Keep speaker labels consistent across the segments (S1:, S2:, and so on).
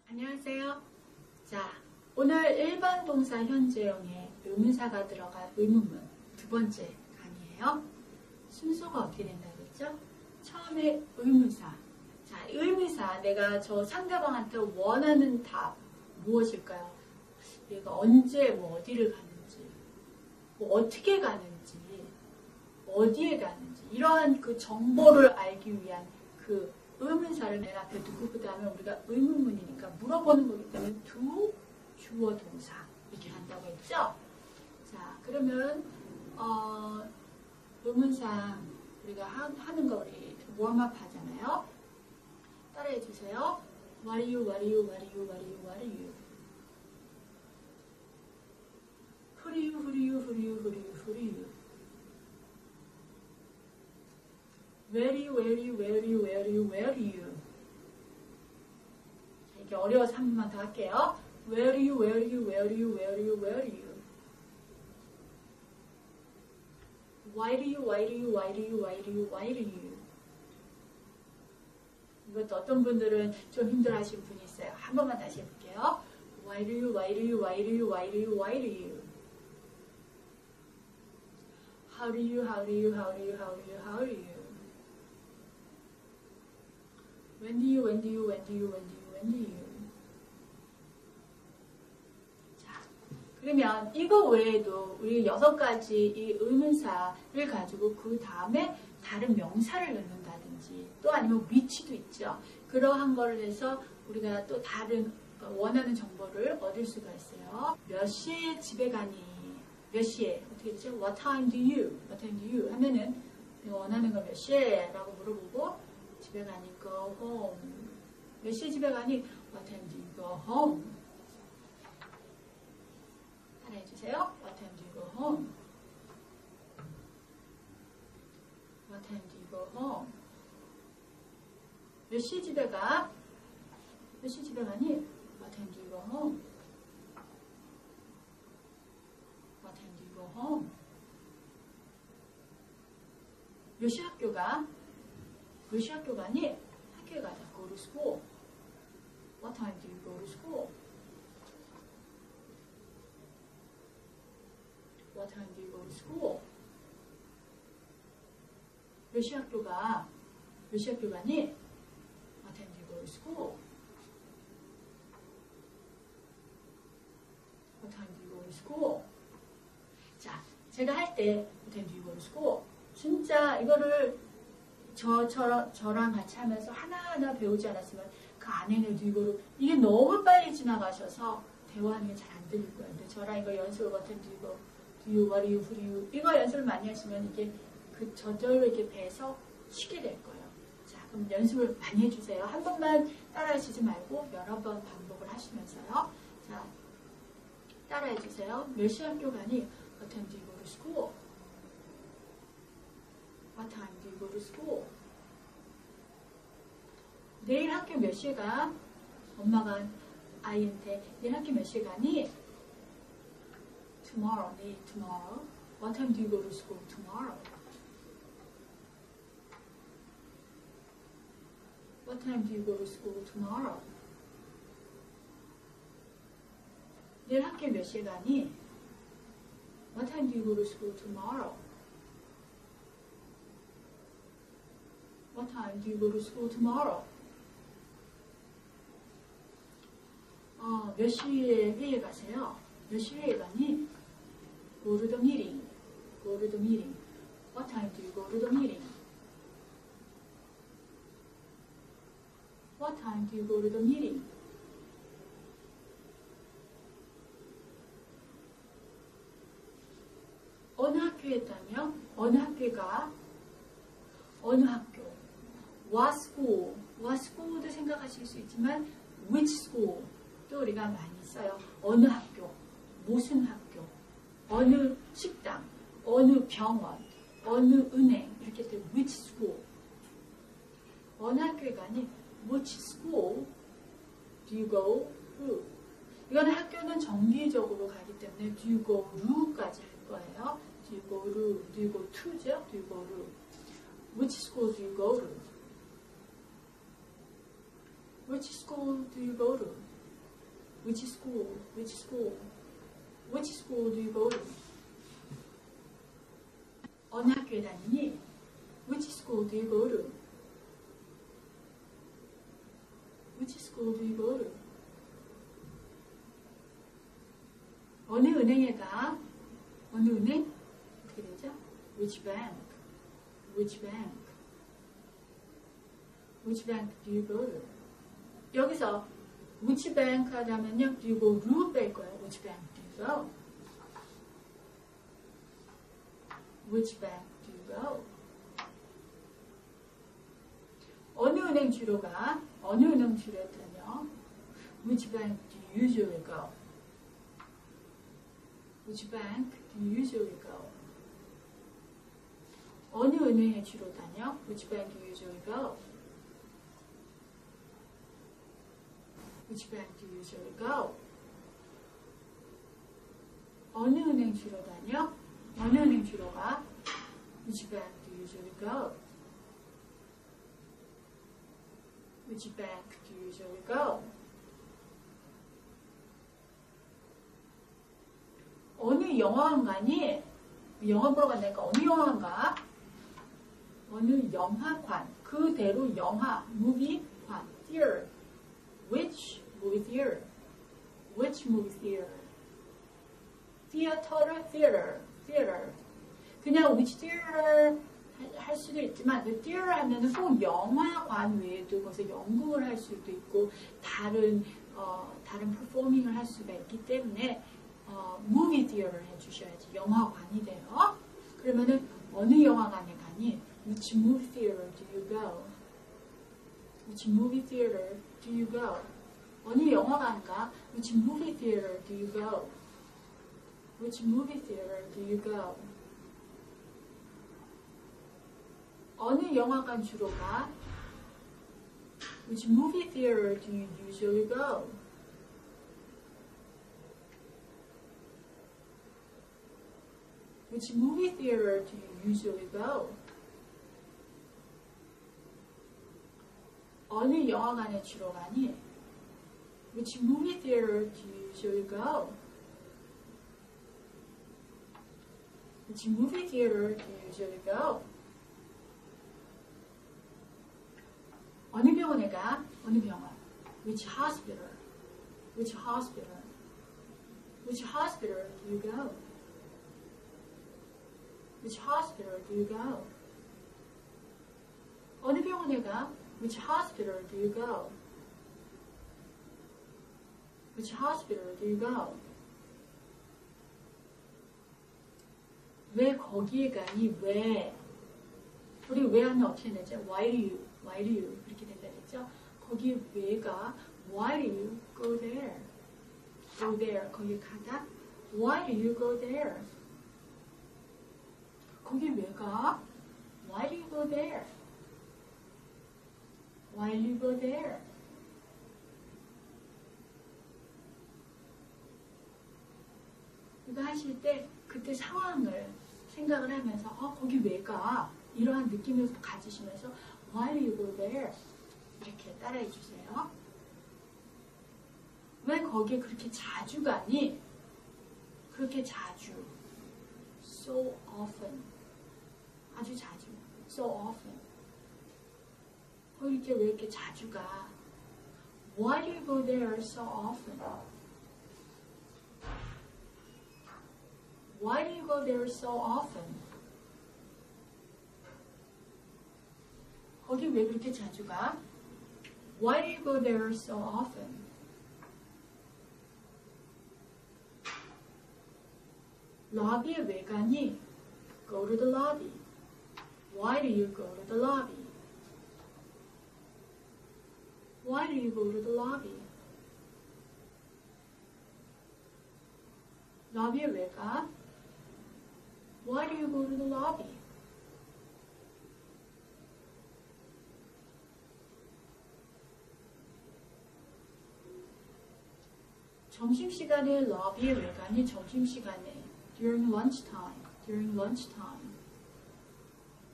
S1: 안녕하세요. 자, 오늘 일반 동사 현재형에 의문사가 들어간 의문문 두 번째 강의예요. 순서가 어떻게 된다고 했죠? 처음에 의문사. 자, 의문사 내가 저 상대방한테 원하는 답 무엇일까요? 얘가 언제 어디를 가는지, 어떻게 가는지, 어디에 가는지 이러한 그 정보를 알기 위한 그 의문사를 맨 앞에 두고 그 다음에 우리가 의문문이니까 물어보는 거기 때문에 두 주어 동사 이렇게 한다고 했죠. 자, 그러면 의문사 우리가 하는 거 우리 웜업 하잖아요. 따라해 주세요. What are you? What are you? What are you? What are you? What are you? Who are you? Who are you? Who are you? Who are you? Who are you? Where are you? Where are you? Where are you? Where are you? Where are you? 자, 이게 어려워서 한 번만 더 할게요. Where are you? Where are you? Where are you? Where are you? Where are you? Why do you? Why do you? Why do you? Why do you? Why do you? 이것도 어떤 분들은 좀 힘들어하시는 분이 있어요. 한 번만 다시 해볼게요. Why do you? Why do you? Why do you? Why do you? Why do you? How do you? How do you? How do you? How do you? How do you? When do you? When do you? When do you? When do you? When do you? 자, 그러면 이거 외에도 우리 6가지 이 의문사를 가지고 그 다음에 다른 명사를 넣는다든지 또 아니면 위치도 있죠. 그러한 거를 해서 우리가 또 다른 원하는 정보를 얻을 수가 있어요. 몇 시에 집에 가니? 몇 시에? 어떻게 되죠? What time do you? What time do you? 하면은 내가 원하는 거 몇 시에? 라고 물어보고 집에 가니 go home. 몇 시에 집에 가니? What time do you go home? 따라해 주세요. What time do you go home? What time do you go home? 몇 시에 집에 가? 몇 시에 집에 가니? What time do you go home? What time do you go home? 몇 시 학교 가? 몇 시 학교 가니? 학교에 가자. Go to school. What time do you go to school? What time do you go to school? 몇 시 학교 가? 몇 시 학교 가니? What time do you go to school? What time do you go to school? 자, 제가 할 때 What time do you go to school? 진짜 이거를 저랑 같이 하면서 하나하나 배우지 않았으면 그 안에는 이거로 이게 너무 빨리 지나가셔서 대화하는 게 잘 안 들릴 거예요. 근데 저랑 이거 연습을 같은 이거 do you, what do you, who do you 이거 연습을 많이 하시면 이게 그 저절로 이렇게 배서 쉬게 될 거예요. 자, 그럼 연습을 많이 해주세요. 한 번만 따라하시지 말고 여러 번 반복을 하시면서요. 자, 따라해주세요. 몇 시 학교 가니? What time do you go to school? What time do you go to school? 내일 학교 몇 시에 가? 엄마가 아이한테 내일 학교 몇 시에 가니? Tomorrow, 내일 tomorrow. What time do you go to school tomorrow? What time do you go to school tomorrow? 내일 학교 몇 시에 가니? What time do you go to school tomorrow? What time do you go to school tomorrow? 몇 시에 회의에 가세요? 몇 시에 회의에 가니? Go to the meeting. Go to the meeting. What time do you go to the meeting? What time do you go to the meeting? 어느 학교에 있다며? 어느 학교에 가? 어느 학교? What school? What school도 생각하실 수 있지만 which school? 또 우리가 많이 써요. 어느 학교? 무슨 학교? 어느 식당? 어느 병원? 어느 은행? 이렇게 될 which school? 어느 학교에 가니? Which school do you go to? 이거는 학교는 정기적으로 가기 때문에 do you go to까지 할 거예요. Do you go to? Do you go to죠? Do you go to? Which school do you go to? Which school do you go to? Which school? Which school? Which school do you go to? 어느 학교에 다니니? Which school do you go to? Which school do you go to? 어느 은행에 가? 어느 은행? 어떻게 되죠? Which bank? Which bank? Which bank do you go to? 여기서 which bank 하자면요, do you go to 뺄 거예요. Which bank do you go? Which bank do you go? 어느 은행 주로 가? 어느 은행 주로 했다며? Which bank do you usually go? Which bank do you usually go? 어느 은행에 주로 다녀? Which bank do you usually go? Which bank do you usually go? 어느 은행 주로 다녀? 어느 은행 주로 가? Which bank do you usually go? Which bank do you usually go? 어느 영화관 가니? 영화 보러 간다니까 어느 영화관 가? 어느 영화관. 그대로 영화, movie관, theater. Which movie theater? Which movie theater? theater. 그냥 which theater 할 수도 있지만 그 theater 하면은 꼭 영화관 외에도 거기서 연극을 할 수도 있고 다른 performing을 할 수가 있기 때문에 movie theater 해주셔야지 영화관이 돼요. 그러면은 어느 영화관에 가니? Which movie theater do you go? Which movie theater do you go? 어느 영화관 가? Which movie theater do you go? Which movie theater do you go? 어느 영화관 주로 가? Which movie theater do you usually go? Which movie theater do you usually go? 어느 영화관에 주로 가니? Which movie theater do you usually go? Which movie theater do you usually go? 어느 병원에 가? 어느 병원? Which hospital? Which hospital? Which hospital do you go? Which hospital do you go? 어느 병원에 가? Which hospital do you go? Which hospital do you go? 왜 거기에 가니? 왜? 우리 왜 하면 어떻게 되죠? Why do you? Why do you? 그렇게 된다 그랬죠? 거기 왜 가? Why do you go there? Go there. 거기 가다? Why do you go there? 거기 왜 가? Why do you go there? Why do you go there? 이거 하실 때 그때 상황을 생각을 하면서 거기 왜 가? 이러한 느낌을 가지시면서 Why do you go there? 이렇게 따라해 주세요. 왜 거기에 그렇게 자주 가니? 그렇게 자주. So often. 아주 자주. So often. 거기 왜 이렇게 자주 가? Why do you go there so often? Why do you go there so often? 거기 왜 그렇게 자주 가? Why do you go there so often? 로비에 왜 가니? Go to the lobby. Why do you go to the lobby? Why do you go to the lobby? 로비에 왜 가? Why do you go to the lobby? 점심시간에 로비에 왜 가니? 점심시간에. During lunchtime. During lunchtime.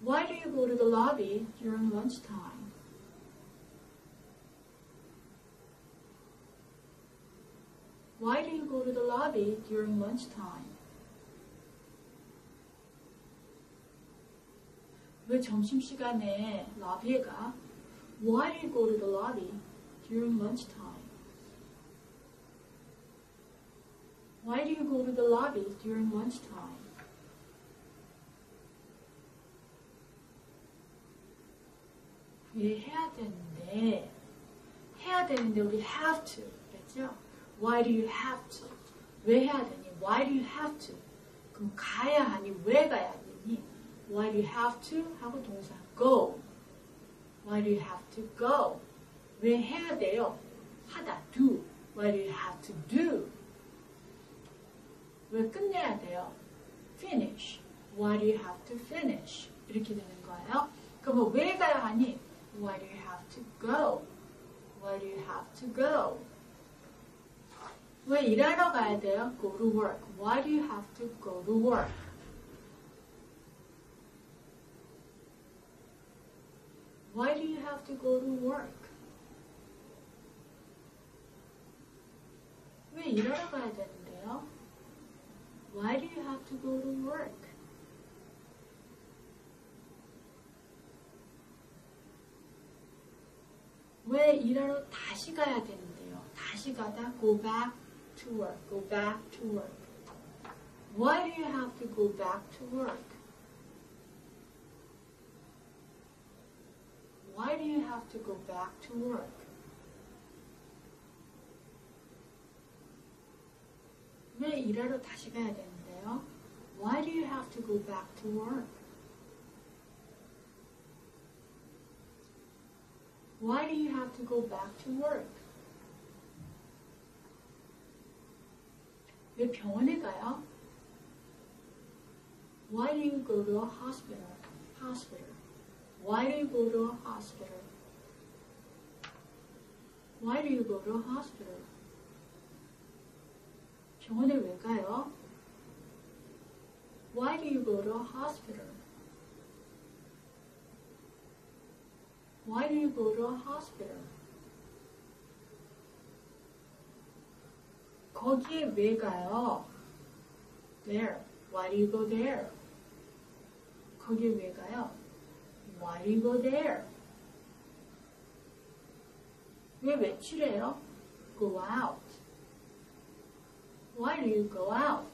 S1: Why do you go to the lobby during lunchtime? Why do you go to the lobby during lunchtime? 왜 점심시간에 러비에 가? Why do you go to the lobby during lunchtime? Why do you go to the lobby during lunchtime? 왜 해야 되는데 우리 have to 그랬죠? Why do you have to? 왜 해야 되니? Why do you have to? 그럼 가야 하니? 왜 가야 되니? Why do you have to? 하고 동사 go. Why do you have to go? 왜 해야 돼요? 하다 do. Why do you have to do? 왜 끝내야 돼요? finish. Why do you have to finish? 이렇게 되는 거예요. 그러면 왜 가야 하니? Why do you have to go? Why do you have to go? 왜 일하러 가야 돼요? Go to work. Why do you have to go to work? Why do you have to go to work? 왜 일하러 가야 되는데요? Why do you have to go to work? 왜 일하러 다시 가야 되는데요? 다시 가다 go back to work, go back to work. Why do you have to go back to work? Why do you have to go back to work? 왜 일하러 다시 가야 되는데요? Why do you have to go back to work? Why do you have to go back to work? 왜 병원에 가요? Why do you go to a hospital? Hospital. Why do you go to a hospital? Why do you go to a hospital? 병원에 왜 가요? Why do you go to a hospital? Why do you go to a hospital? 거기에 왜 가요? There. Why do you go there? 거기에 왜 가요? Why do you go there? 왜 외출해요? Go out. Why do you go out?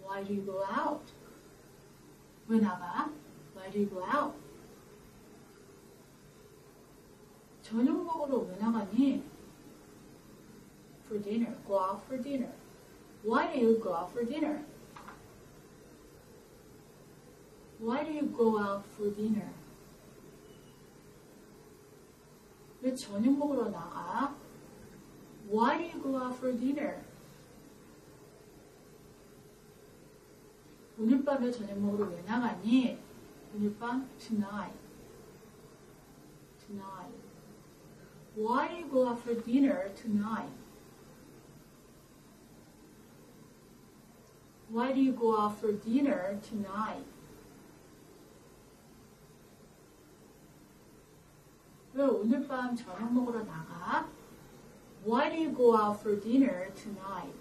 S1: Why do you go out? 왜 나가? Why do you go out? 저녁 먹으러 왜 나가니? For dinner. Go out for dinner. Why do you go out for dinner? Why do you go out for dinner? 왜 저녁 먹으러 나가? Why do you go out for dinner? 오늘 밤에 저녁 먹으러 왜 나가니? 오늘 밤 tonight. Tonight. Why do you go out for dinner tonight? Why do you go out for dinner tonight? 왜 오늘 밤 저녁 먹으러 나가? Why do you go out for dinner tonight?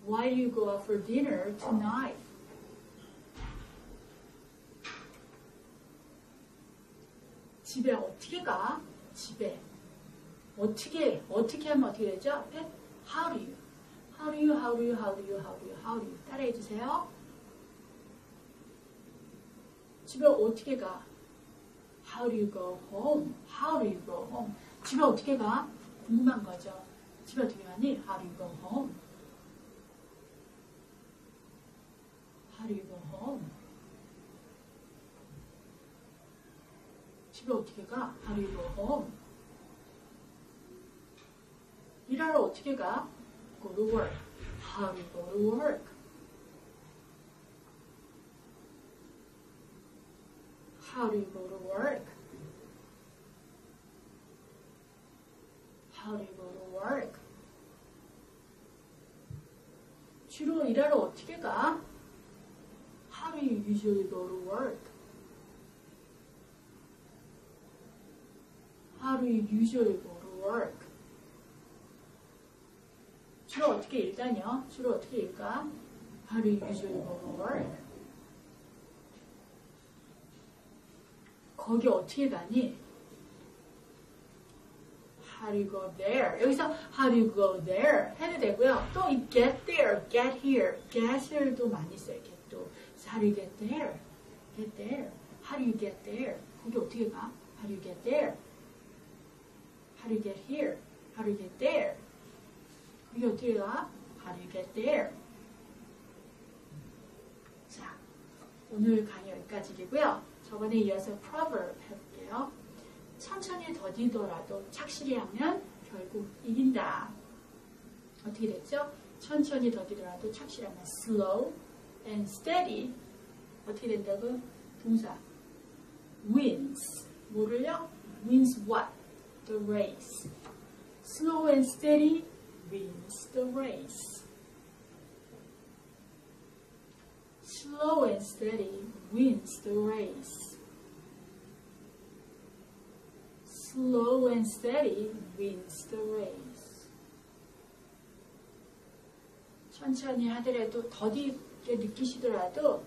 S1: Why do you go out for dinner tonight? 집에 어떻게 가? 집에. 어떻게 하면 어떻게 되죠? 앞에? How do you? How do you, how do you, how do you, how do you, how do you. 따라해 주세요. 집에 어떻게 가? How do you go home? How do you go home? 집에 어떻게 가? 궁금한 거죠. 집에 어떻게 가니? How do you go home? How do you go home? 집에 어떻게 가? How do you go home? 일하러 어떻게 가? Go to work. How do you go to work? How do you go to work? How do you go to work? 주로 일하러 어떻게 가? How do you usually go to work? you usually go to work? 주로 어떻게 일 다녀? 주로 어떻게 일 가? How do you usually go to work? 거기 어떻게 가니? How do you go there? 여기서 how do you go there 해도 되고요. 또 이 get there, get here, get을도 많이 써요. get도. So how do you get there? Get there. How do you get there? 거기 어떻게 가? How do you get there? How do you get here? How do you get there? 거기 어떻게 가? How do you get there? 자, 오늘 강의 여기까지이고요. 저번에 이어서 proverb 해볼게요. 천천히 더디더라도 착실히 하면 결국 이긴다. 어떻게 됐죠? 천천히 더디더라도 착실하면 slow and steady 어떻게 된다고? 동사 wins. 뭐를요? wins what? The race. Slow and steady wins the race. Slow and steady wins the race. Slow and steady wins the race. 천천히 하더라도 더디게 느끼시더라도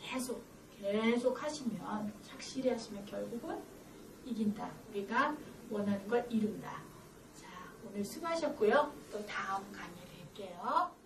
S1: 계속 하시면 착실히 하시면 결국은 이긴다. 우리가 원하는 걸 이룬다. 자, 오늘 수고하셨고요. 또 다음 강의에 뵐게요.